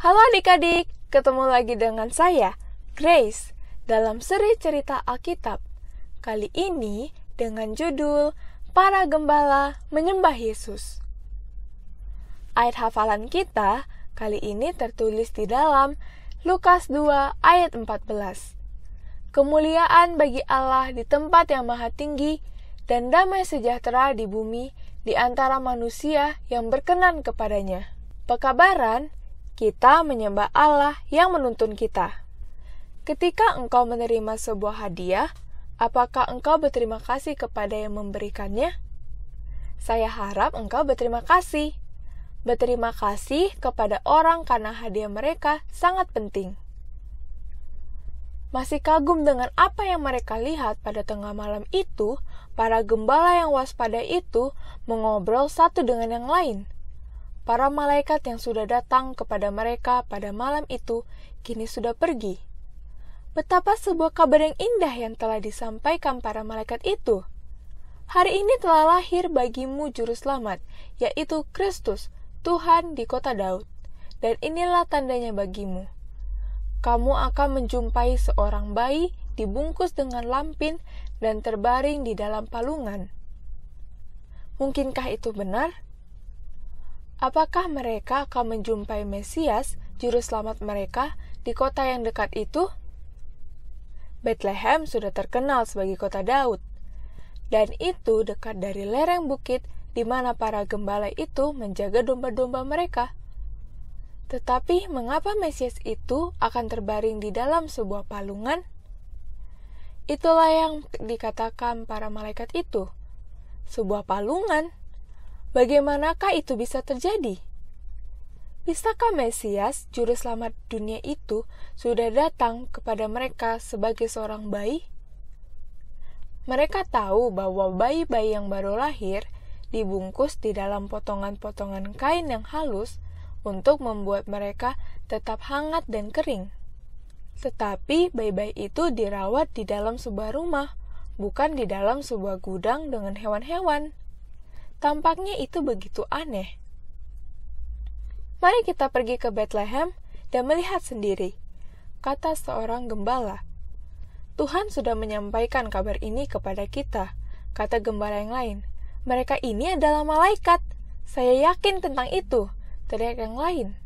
Halo adik-adik, ketemu lagi dengan saya, Grace, dalam seri cerita Alkitab. Kali ini dengan judul Para Gembala Menyembah Yesus. Ayat hafalan kita kali ini tertulis di dalam Lukas 2 ayat 14. Kemuliaan bagi Allah di tempat yang maha tinggi dan damai sejahtera di bumi di antara manusia yang berkenan kepadanya. Pekabaran, kita menyembah Allah yang menuntun kita. Ketika engkau menerima sebuah hadiah, apakah engkau berterima kasih kepada yang memberikannya? Saya harap engkau berterima kasih. Berterima kasih kepada orang karena hadiah mereka sangat penting. Masih kagum dengan apa yang mereka lihat pada tengah malam itu, para gembala yang waspada itu mengobrol satu dengan yang lain. Para malaikat yang sudah datang kepada mereka pada malam itu kini sudah pergi. Betapa sebuah kabar yang indah yang telah disampaikan para malaikat itu. Hari ini telah lahir bagimu juru selamat, yaitu Kristus, Tuhan di kota Daud. Dan inilah tandanya bagimu. Kamu akan menjumpai seorang bayi dibungkus dengan lampin dan terbaring di dalam palungan. Mungkinkah itu benar? Apakah mereka akan menjumpai Mesias, juru selamat mereka, di kota yang dekat itu? Bethlehem sudah terkenal sebagai kota Daud, dan itu dekat dari lereng bukit di mana para gembala itu menjaga domba-domba mereka. Tetapi mengapa Mesias itu akan terbaring di dalam sebuah palungan? Itulah yang dikatakan para malaikat itu. Sebuah palungan. Bagaimanakah itu bisa terjadi? Bisakah Mesias, juru selamat dunia itu, sudah datang kepada mereka sebagai seorang bayi? Mereka tahu bahwa bayi-bayi yang baru lahir dibungkus di dalam potongan-potongan kain yang halus untuk membuat mereka tetap hangat dan kering. Tetapi bayi-bayi itu dirawat di dalam sebuah rumah, bukan di dalam sebuah gudang dengan hewan-hewan. Tampaknya itu begitu aneh. Mari kita pergi ke Bethlehem dan melihat sendiri, kata seorang gembala. Tuhan sudah menyampaikan kabar ini kepada kita, kata gembala yang lain. Mereka ini adalah malaikat. Saya yakin tentang itu, teriak yang lain.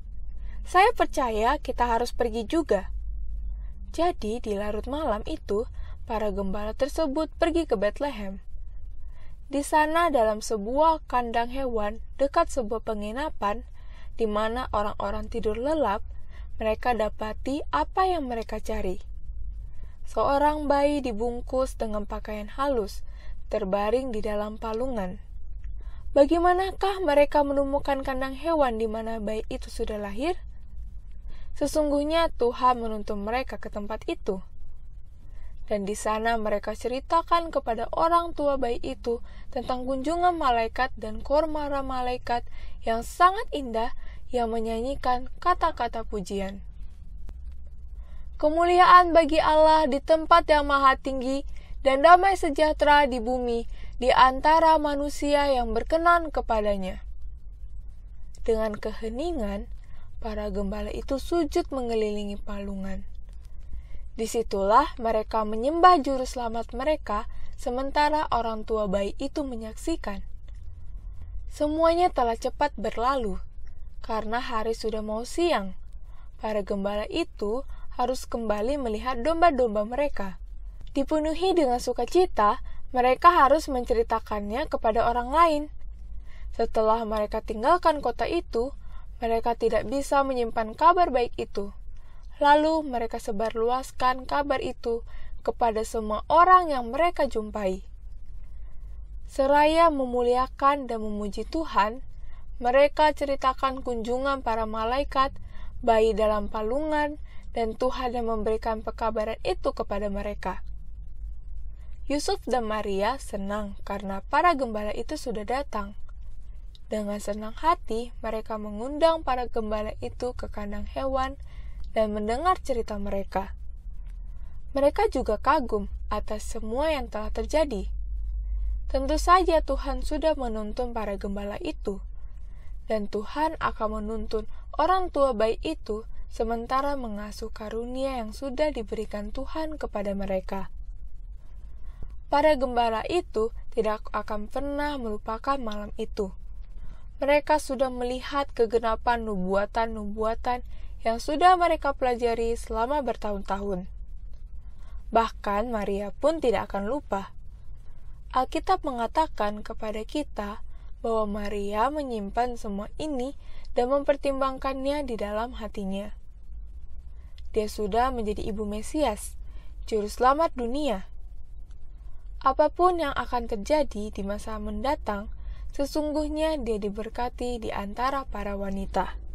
Saya percaya kita harus pergi juga. Jadi di larut malam itu, para gembala tersebut pergi ke Bethlehem. Di sana dalam sebuah kandang hewan dekat sebuah penginapan di mana orang-orang tidur lelap, mereka dapati apa yang mereka cari. Seorang bayi dibungkus dengan pakaian halus, terbaring di dalam palungan. Bagaimanakah mereka menemukan kandang hewan di mana bayi itu sudah lahir? Sesungguhnya Tuhan menuntun mereka ke tempat itu. Dan di sana mereka ceritakan kepada orang tua bayi itu tentang kunjungan malaikat dan kormara malaikat yang sangat indah yang menyanyikan kata-kata pujian. Kemuliaan bagi Allah di tempat yang maha tinggi dan damai sejahtera di bumi di antara manusia yang berkenan kepadanya. Dengan keheningan, para gembala itu sujud mengelilingi palungan. Disitulah mereka menyembah juru selamat mereka, sementara orang tua bayi itu menyaksikan. Semuanya telah cepat berlalu, karena hari sudah mau siang. Para gembala itu harus kembali melihat domba-domba mereka. Dipenuhi dengan sukacita, mereka harus menceritakannya kepada orang lain. Setelah mereka tinggalkan kota itu, mereka tidak bisa menyimpan kabar baik itu. Lalu mereka sebarluaskan kabar itu kepada semua orang yang mereka jumpai. Seraya memuliakan dan memuji Tuhan, mereka ceritakan kunjungan para malaikat, bayi dalam palungan, dan Tuhan yang memberikan pekabaran itu kepada mereka. Yusuf dan Maria senang karena para gembala itu sudah datang. Dengan senang hati, mereka mengundang para gembala itu ke kandang hewan dan mendengar cerita mereka. Mereka juga kagum atas semua yang telah terjadi. Tentu saja Tuhan sudah menuntun para gembala itu, dan Tuhan akan menuntun orang tua bayi itu sementara mengasuh karunia yang sudah diberikan Tuhan kepada mereka. Para gembala itu tidak akan pernah melupakan malam itu. Mereka sudah melihat kegenapan nubuatan-nubuatan yang sudah mereka pelajari selama bertahun-tahun. Bahkan Maria pun tidak akan lupa. Alkitab mengatakan kepada kita bahwa Maria menyimpan semua ini dan mempertimbangkannya di dalam hatinya. Dia sudah menjadi ibu Mesias, juru selamat dunia. Apapun yang akan terjadi di masa mendatang, sesungguhnya dia diberkati di antara para wanita.